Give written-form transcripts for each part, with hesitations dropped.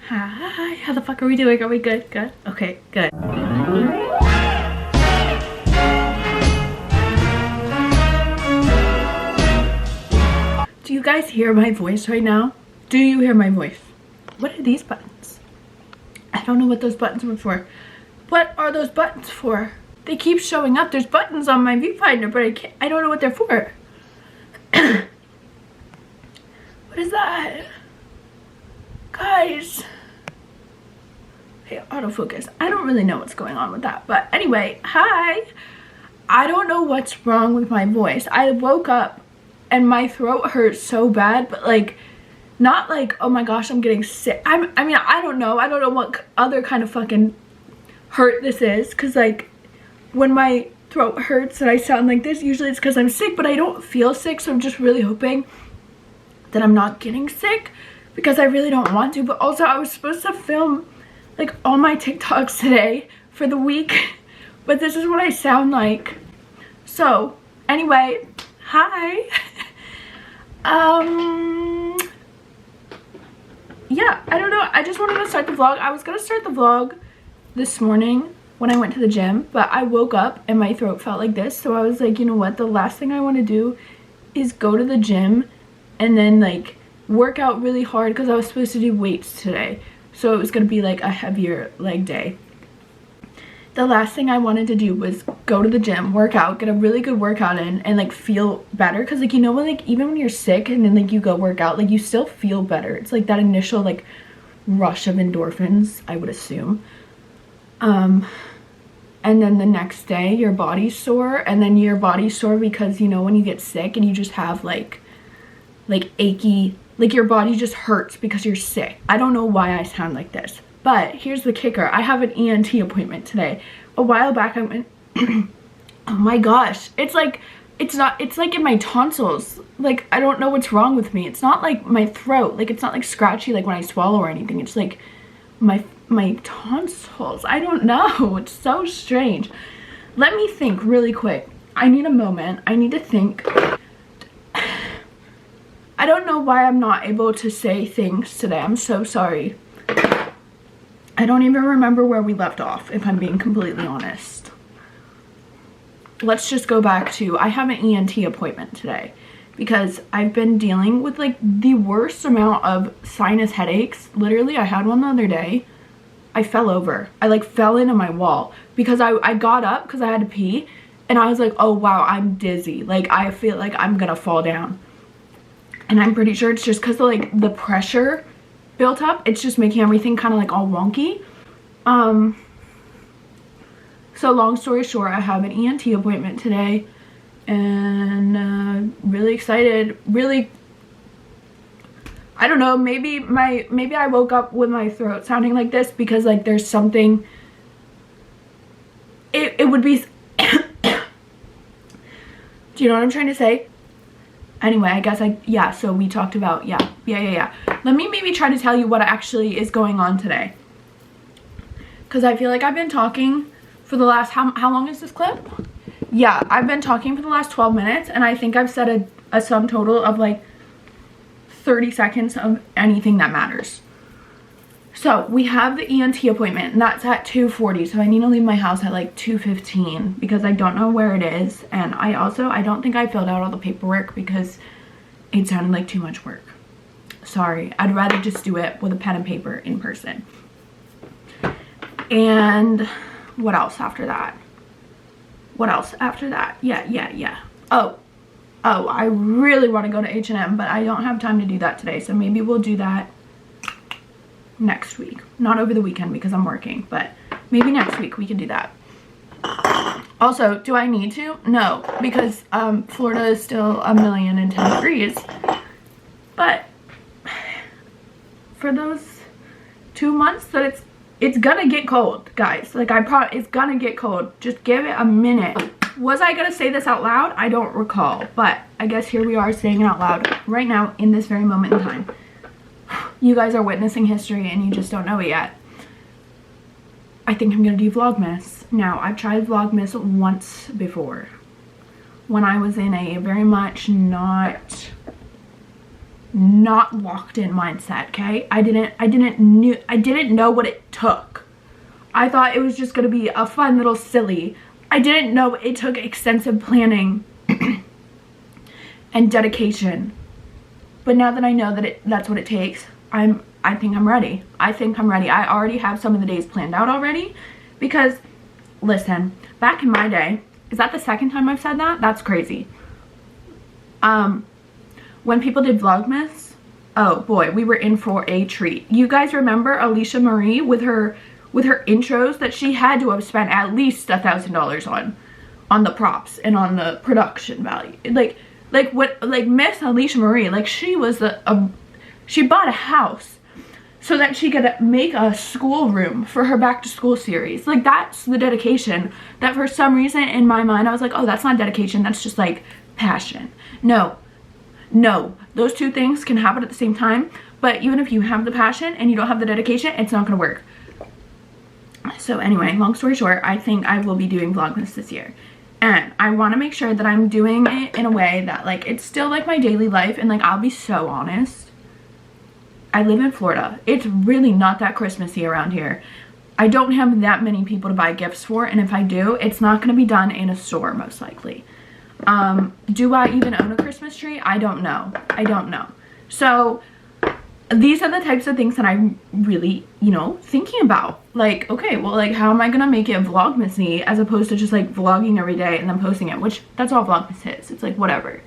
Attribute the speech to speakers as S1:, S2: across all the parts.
S1: Hi, how the fuck are we doing? Are we good? Good? Okay, good. Do you guys hear my voice right now? Do you hear my voice? What are these buttons? I don't know what those buttons were for. What are those buttons for? They keep showing up. There's buttons on my viewfinder, but I don't know what they're for. What is that? Guys. Okay, autofocus. I don't really know what's going on with that. But anyway, hi. I don't know what's wrong with my voice. I woke up and my throat hurts so bad, but like, not like, oh my gosh, I'm getting sick. I mean, I don't know. I don't know what other kind of fucking hurt this is. Because like, when my throat hurts and I sound like this, usually it's because I'm sick, but I don't feel sick. So I'm just really hoping that I'm not getting sick, because I really don't want to. But also, I was supposed to film like all my TikToks today for the week, but this is what I sound like. So anyway, hi. Yeah, I don't know. I just wanted to start the vlog. I was gonna start the vlog this morning when I went to the gym, but I woke up and my throat felt like this. So I was like, you know what? The last thing I want to do is go to the gym and then like work out really hard, because I was supposed to do weights today. So it was gonna be like a heavier leg day. The last thing I wanted to do was go to the gym, work out, get a really good workout in, and like feel better. Because like, you know, when like even when you're sick and then like you go work out, like you still feel better. It's like that initial like rush of endorphins, I would assume. And then the next day your body's sore, and then your body's sore because, you know, when you get sick and you just have like achy, like your body just hurts because you're sick. I don't know why I sound like this. But here's the kicker. I have an ENT appointment today. A while back I went, oh my gosh. It's like in my tonsils. Like, I don't know what's wrong with me. It's not like my throat. Like, it's not like scratchy like when I swallow or anything. It's like my tonsils. I don't know. It's so strange. Let me think really quick. I need a moment. I need to think. I don't know why I'm not able to say things today. I'm so sorry. I don't even remember where we left off, if I'm being completely honest. Let's just go back to, I have an ENT appointment today because I've been dealing with like the worst amount of sinus headaches. Literally, I had one the other day. I fell over. I like fell into my wall because I got up because I had to pee, and I was like, oh wow, I'm dizzy. Like, I feel like I'm gonna fall down. And I'm pretty sure it's just because like the pressure built up. It's just making everything kind of like all wonky. So long story short, I have an ENT appointment today, and really excited. Really, I don't know, maybe I woke up with my throat sounding like this because like there's something, it would be do you know what I'm trying to say? Anyway, I guess yeah, so we talked about, yeah. Let me maybe try to tell you what actually is going on today. Because I feel like I've been talking for the last, how long is this clip? Yeah, I've been talking for the last 12 minutes, and I think I've said a sum total of like 30 seconds of anything that matters. So we have the ENT appointment, and that's at 2:40, so I need to leave my house at like 2:15 because I don't know where it is. And I don't think I filled out all the paperwork because it sounded like too much work. Sorry, I'd rather just do it with a pen and paper in person. And what else after that? Yeah. Oh, I really want to go to H&M, but I don't have time to do that today, so maybe we'll do that next week. Not over the weekend because I'm working, but maybe next week we can do that. Also, do I need to? No, because Florida is still 1,010 degrees. But for those 2 months that it's gonna get cold, guys. Like, it's gonna get cold. Just give it a minute. Was I gonna say this out loud? I don't recall, but I guess here we are saying it out loud right now in this very moment in time. You guys are witnessing history and you just don't know it yet. I think I'm gonna do Vlogmas. Now, I've tried Vlogmas once before when I was in a very much not not locked in mindset, okay? I didn't know what it took. I thought it was just gonna be a fun little silly. I didn't know it took extensive planning and dedication. But now that I know that that's what it takes, I think I'm ready. I think I'm ready. I already have some of the days planned out already because, listen, back in my day, is that the second time I've said that? That's crazy. When people did Vlogmas, oh boy, we were in for a treat. You guys remember Alicia Marie with her intros that she had to have spent at least $1,000 on the props and on the production value. Like Miss Alicia Marie, like she was she bought a house so that she could make a schoolroom for her back to school series. Like, that's the dedication that for some reason in my mind I was like, oh, that's not dedication, that's just like passion. No, those two things can happen at the same time, but even if you have the passion and you don't have the dedication, it's not gonna work. So anyway, long story short, I think I will be doing Vlogmas this year. And I want to make sure that I'm doing it in a way that, like, it's still like my daily life. And like, I'll be so honest, I live in Florida. It's really not that Christmassy around here. I don't have that many people to buy gifts for, and if I do, it's not going to be done in a store, most likely. Do I even own a Christmas tree? I don't know. So these are the types of things that I'm really, you know, thinking about. Like, okay, well, like, how am I gonna make it vlogmasy as opposed to just like vlogging every day and then posting it, which that's all Vlogmas is. It's like whatever.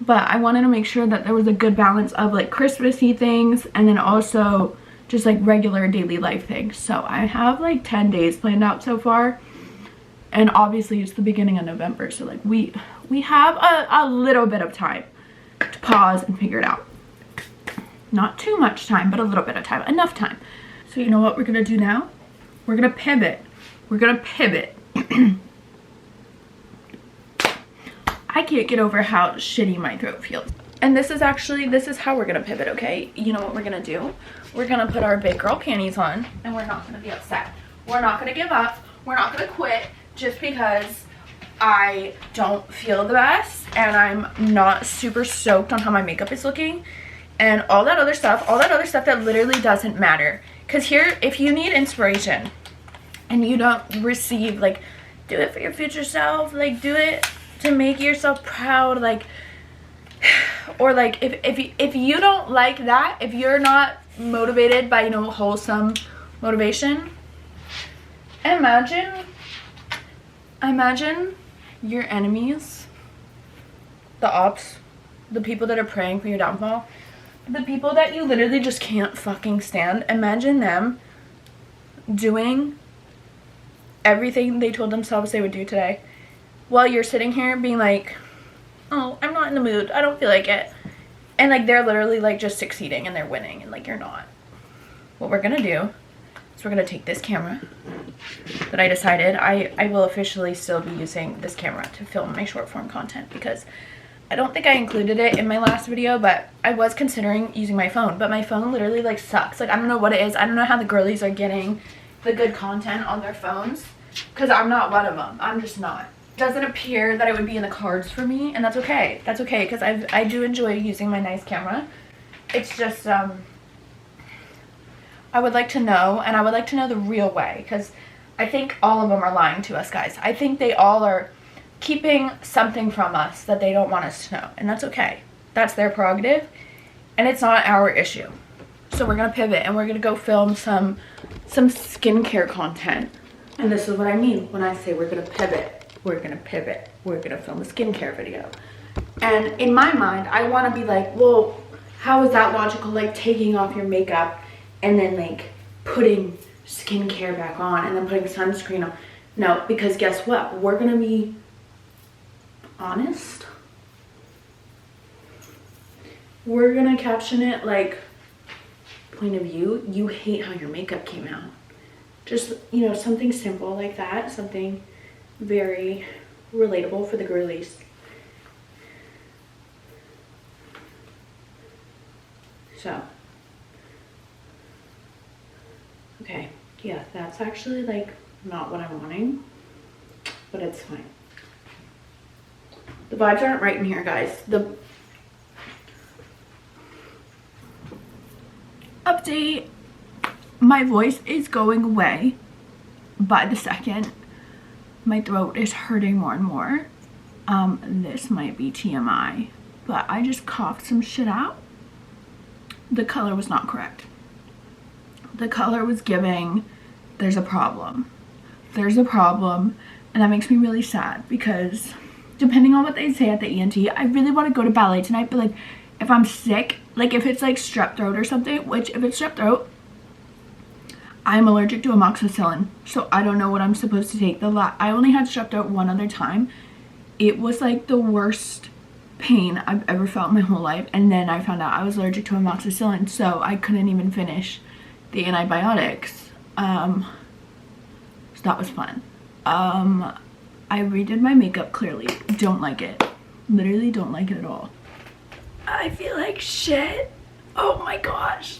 S1: But I wanted to make sure that there was a good balance of like Christmassy things and then also just like regular daily life things. So I have like 10 days planned out so far, and obviously it's the beginning of November, so like we have a little bit of time to pause and figure it out. Not too much time, but a little bit of time, enough time. So you know what we're gonna do now? We're gonna pivot. I can't get over how shitty my throat feels. And this is how we're gonna pivot, okay? You know what we're gonna do? We're gonna put our big girl panties on, and we're not gonna be upset. We're not gonna give up. We're not gonna quit just because I don't feel the best and I'm not super stoked on how my makeup is looking and all that other stuff that literally doesn't matter. Because here, if you need inspiration and you don't receive, like, do it for your future self, like, do it to make yourself proud, like, or like, if you don't like that, if you're not motivated by, you know, wholesome motivation, imagine your enemies, the ops, the people that are praying for your downfall, the people that you literally just can't fucking stand. Imagine them doing everything they told themselves they would do today while you're sitting here being like, oh, I'm not in the mood, I don't feel like it, and like they're literally like just succeeding and they're winning and like you're not. What we're gonna do is we're gonna take this camera that I decided I will officially still be using this camera to film my short form content, because I don't think I included it in my last video, but I was considering using my phone, but my phone literally like sucks. Like, I don't know what it is. I don't know how the girlies are getting the good content on their phones, because I'm not one of them. I'm just not. It doesn't appear that it would be in the cards for me, and that's okay. That's okay, because I do enjoy using my nice camera. It's just I would like to know, and I would like to know the real way, because I think all of them are lying to us, guys. I think they all are keeping something from us that they don't want us to know, and that's okay. That's their prerogative, and it's not our issue. So we're gonna pivot, and we're gonna go film some skincare content. And this is what I mean when I say we're gonna pivot. We're gonna pivot. We're gonna film a skincare video. And in my mind, I want to be like, well, how is that logical? Like taking off your makeup and then like putting skincare back on and then putting sunscreen on. No, because guess what? We're gonna be honest. We're gonna caption it like, point of view, you hate how your makeup came out. Just, you know, something simple like that, something very relatable for the girlies. So, okay, yeah, that's actually like not what I'm wanting, but it's fine. The vibes aren't right in here, guys. Update, my voice is going away by the second. My throat is hurting more and more. This might be TMI, but I just coughed some shit out. The color was not correct. The color was giving, there's a problem. There's a problem, and that makes me really sad because depending on what they say at the ENT, I really want to go to ballet tonight, but like if I'm sick, like if it's like strep throat or something, which if it's strep throat, I'm allergic to amoxicillin, so I don't know what I'm supposed to take. I only had strep throat one other time. It was like the worst pain I've ever felt in my whole life, and then I found out I was allergic to amoxicillin, so I couldn't even finish the antibiotics. So that was fun. I redid my makeup clearly. Don't like it. Literally don't like it at all. I feel like shit. Oh my gosh.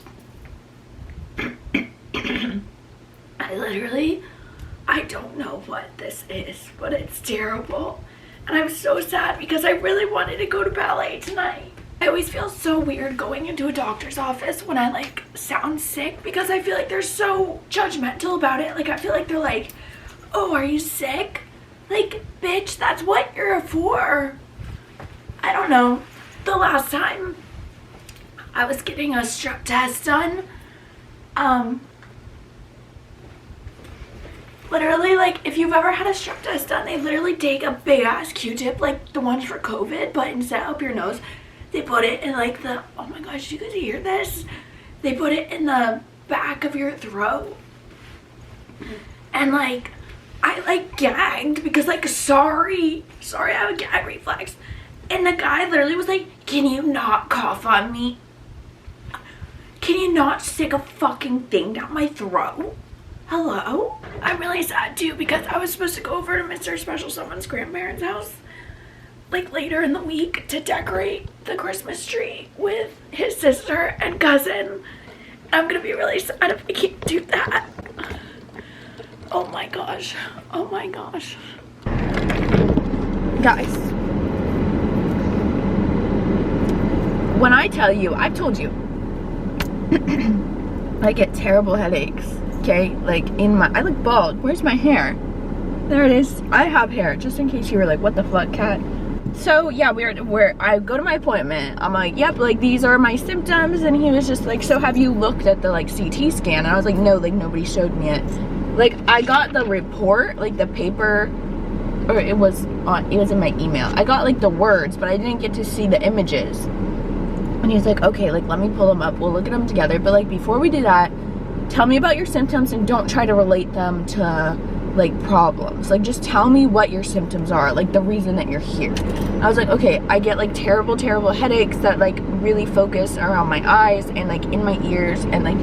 S1: I don't know what this is, but it's terrible. And I'm so sad because I really wanted to go to ballet tonight. I always feel so weird going into a doctor's office when I like sound sick because I feel like they're so judgmental about it. Like I feel like they're like, oh, are you sick? Like, bitch, that's what you're for. I don't know. The last time I was getting a strep test done, literally, like, if you've ever had a strep test done, they literally take a big ass Q-tip, like the ones for COVID, but instead of up your nose, they put it in like the, oh my gosh, you guys hear this? They put it in the back of your throat. And like, I like gagged because like, sorry, I have a gag reflex. And the guy literally was like, can you not cough on me? Can you not stick a fucking thing down my throat? Hello? I'm really sad too because I was supposed to go over to Mr. Special Someone's grandparents' house like later in the week to decorate the Christmas tree with his sister and cousin. I'm gonna be really sad if I can't do that. Oh my gosh. Oh my gosh. Guys, when I tell you, I've told you, I get terrible headaches. Okay, like I look bald. Where's my hair? There it is. I have hair, just in case you were like, what the fuck, Kat? So yeah, I go to my appointment. I'm like, yep, like these are my symptoms, and he was just like, so have you looked at the like CT scan? And I was like, no, like nobody showed me it. Like I got the report, like the paper, or it was in my email. I got like the words, but I didn't get to see the images. And he was like, okay, like let me pull them up. We'll look at them together. But like before we do that, tell me about your symptoms and don't try to relate them to like problems. Like just tell me what your symptoms are, like the reason that you're here. I was like, okay, I get like terrible headaches that like really focus around my eyes and like in my ears and like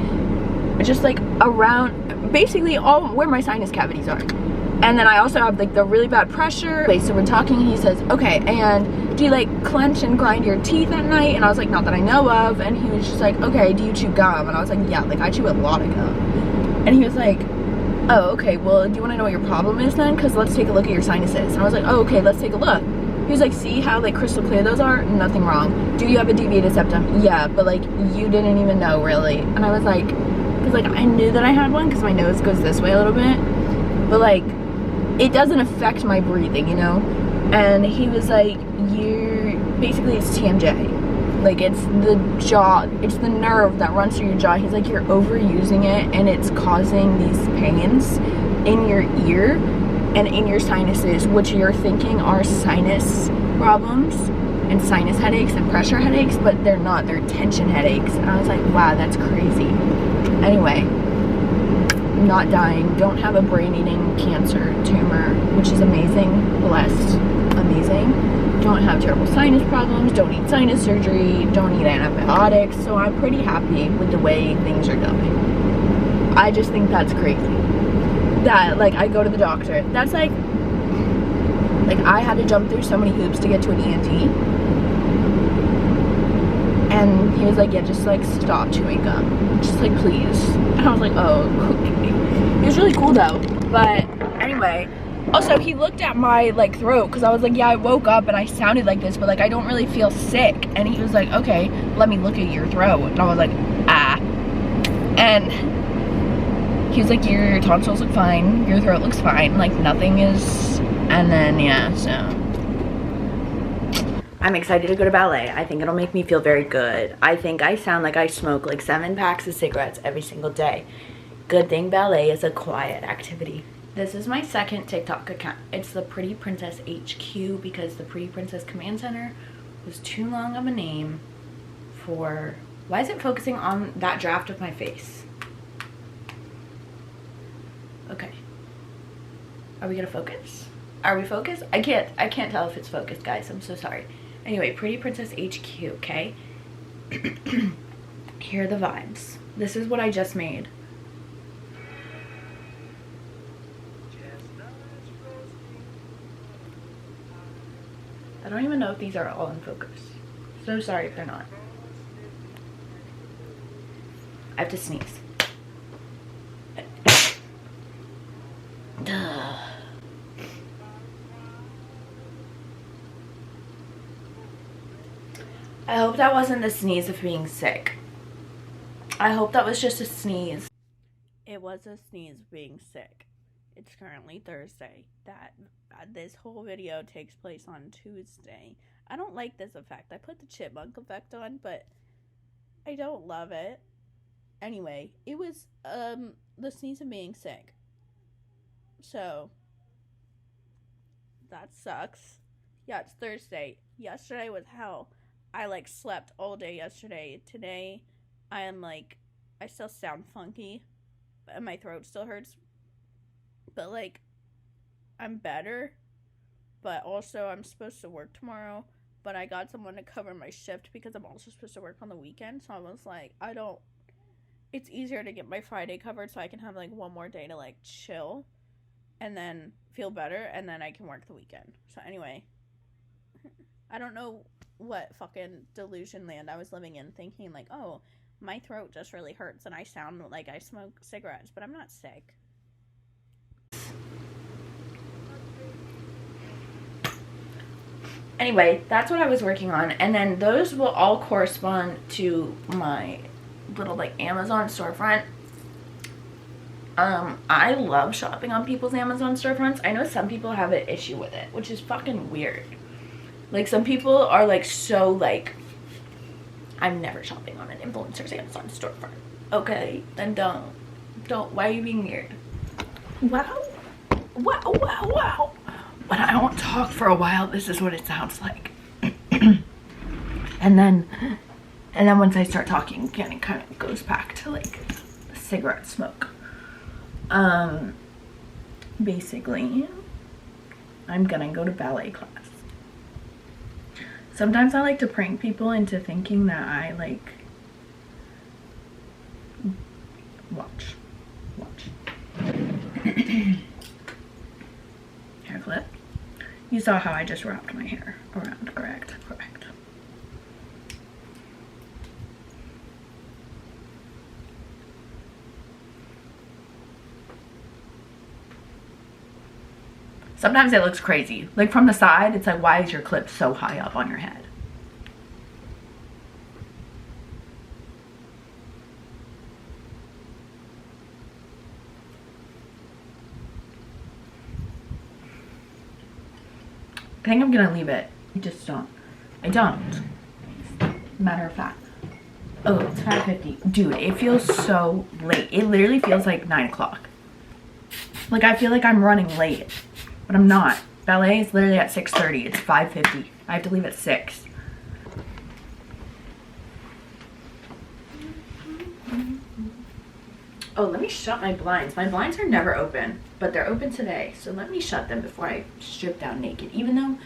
S1: just like around basically all where my sinus cavities are. And then I also have like the really bad pressure. Okay, so we're talking, he says, okay, and do you like clench and grind your teeth at night? And I was like, not that I know of. And he was just like, okay, do you chew gum? And I was like, yeah, like I chew a lot of gum. And he was like, oh, okay, well, do you want to know what your problem is then? Because let's take a look at your sinuses. And I was like, oh, okay, let's take a look. He was like, see how like crystal clear those are? Nothing wrong. Do you have a deviated septum? Yeah, but like you didn't even know really. And I was like, because like I knew that I had one because my nose goes this way a little bit. But like, it doesn't affect my breathing, you know? And he was like, basically it's TMJ. Like it's the jaw, it's the nerve that runs through your jaw. He's like, you're overusing it and it's causing these pains in your ear and in your sinuses, which you're thinking are sinus problems and sinus headaches and pressure headaches, but they're not, they're tension headaches. And I was like, wow, that's crazy. Anyway, not dying, don't have a brain-eating cancer tumor, which is amazing, blessed, amazing. Don't have terrible sinus problems, don't need sinus surgery, don't need antibiotics, so I'm pretty happy with the way things are going. I just think that's crazy. That, like, I go to the doctor, that's like I had to jump through so many hoops to get to an ENT. And he was like, yeah, just like stop chewing gum. Just like, please. And I was like, oh, okay. It was really cool though. But anyway, also he looked at my like throat because I was like, yeah, I woke up and I sounded like this, but like I don't really feel sick. And he was like, okay, let me look at your throat. And I was like, ah. And he was like, your tonsils look fine, your throat looks fine, like nothing is, and then yeah, so I'm excited to go to ballet. I think it'll make me feel very good. I think I sound like I smoke like 7 packs of cigarettes every single day. Good thing ballet is a quiet activity. This is my second TikTok account. It's the Pretty Princess HQ because the Pretty Princess Command Center was too long of a name for, why is it focusing on that draft of my face? Okay. Are we gonna focus? Are we focused? I can't tell if it's focused, guys. I'm so sorry. Anyway, Pretty Princess HQ, okay? Here are the vibes. This is what I just made. I don't even know if these are all in focus. So sorry if they're not. I have to sneeze. Duh. I hope that wasn't the sneeze of being sick. I hope that was just a sneeze. It was a sneeze of being sick. It's currently Thursday. This whole video takes place on Tuesday. I don't like this effect. I put the chipmunk effect on, but I don't love it. Anyway, it was the sneeze of being sick. So that sucks. Yeah, it's Thursday. Yesterday was hell. I like slept all day yesterday. Today I am like, I still sound funky and my throat still hurts, but like I'm better. But also I'm supposed to work tomorrow, but I got someone to cover my shift because I'm also supposed to work on the weekend. So I was like, it's easier to get my Friday covered so I can have like one more day to like chill and then feel better, and then I can work the weekend. So anyway, I don't know what fucking delusion land I was living in, thinking like, oh, my throat just really hurts and I sound like I smoke cigarettes, but I'm not sick. Anyway, that's what I was working on, and then those will all correspond to my little like Amazon storefront. I love shopping on people's Amazon storefronts. I know some people have an issue with it, which is fucking weird. Like, some people are like so like, I'm never shopping on an influencer's Amazon storefront. Okay, then don't. Why are you being weird? Wow. When I don't talk for a while, this is what it sounds like. and then once I start talking again, it kind of goes back to like cigarette smoke. Basically, I'm gonna go to ballet class. Sometimes I like to prank people into thinking that I like watch. Hair clip. You saw how I just wrapped my hair around, correct? Sometimes it looks crazy. Like from the side, it's like, why is your clip so high up on your head? I think I'm gonna leave it. I don't. Matter of fact. Oh, it's 5:50. Dude, it feels so late. It literally feels like 9 o'clock. Like, I feel like I'm running late. But I'm not. Ballet is literally at 6:30. It's 5:50. I have to leave at 6. Oh, let me shut my blinds. My blinds are never open, but they're open today. So let me shut them before I strip down naked, even though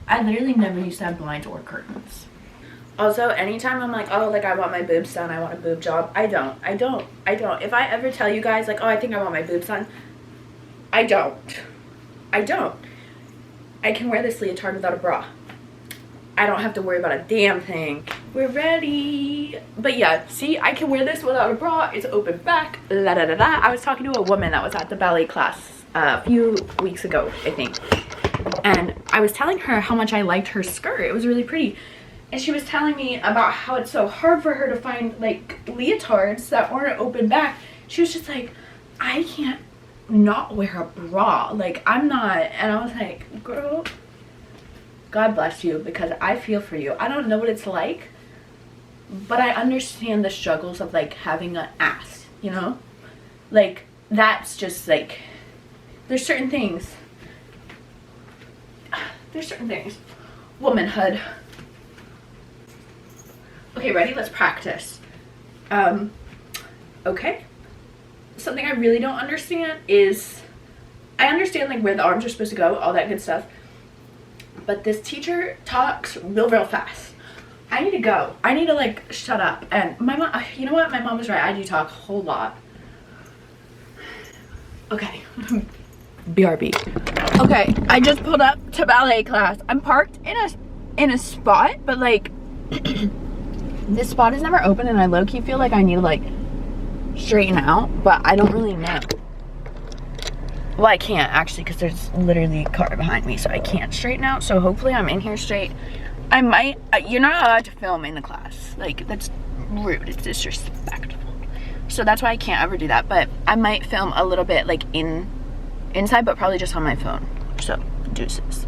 S1: I literally never used to have blinds or curtains. Also, anytime I'm like, oh, like I want my boobs done, I want a boob job, I don't. If I ever tell you guys like, oh, I think I want my boobs done, I don't. I can wear this leotard without a bra. I don't have to worry about a damn thing. We're ready. But yeah, see, I can wear this without a bra. It's open back. La da da da. I was talking to a woman that was at the ballet class a few weeks ago, I think. And I was telling her how much I liked her skirt. It was really pretty. and she was telling me about how it's so hard for her to find like leotards that aren't open back. She was just like, I can't not wear a bra, like I'm not. And I was like, girl, God bless you, because I feel for you. I don't know what it's like, but I understand the struggles of like having an ass, you know, like that's just like, there's certain things, womanhood. Okay, ready? Let's practice. Okay. Something I really don't understand is, I understand like where the arms are supposed to go, all that good stuff, but this teacher talks real fast. I need to go. I need to like shut up. And my mom, you know what? My mom was right. I do talk a whole lot. Okay. BRB. Okay, I just pulled up to ballet class. I'm parked in a spot, but like this spot is never open, and I low-key feel like I need to like straighten out, but I don't really know. Well, I can't actually, because there's literally a car behind me, so I can't straighten out. So hopefully I'm in here straight. I might, you're not allowed to film in the class. Like, that's rude, it's disrespectful. So that's why I can't ever do that, but I might film a little bit like inside, but probably just on my phone. So, deuces.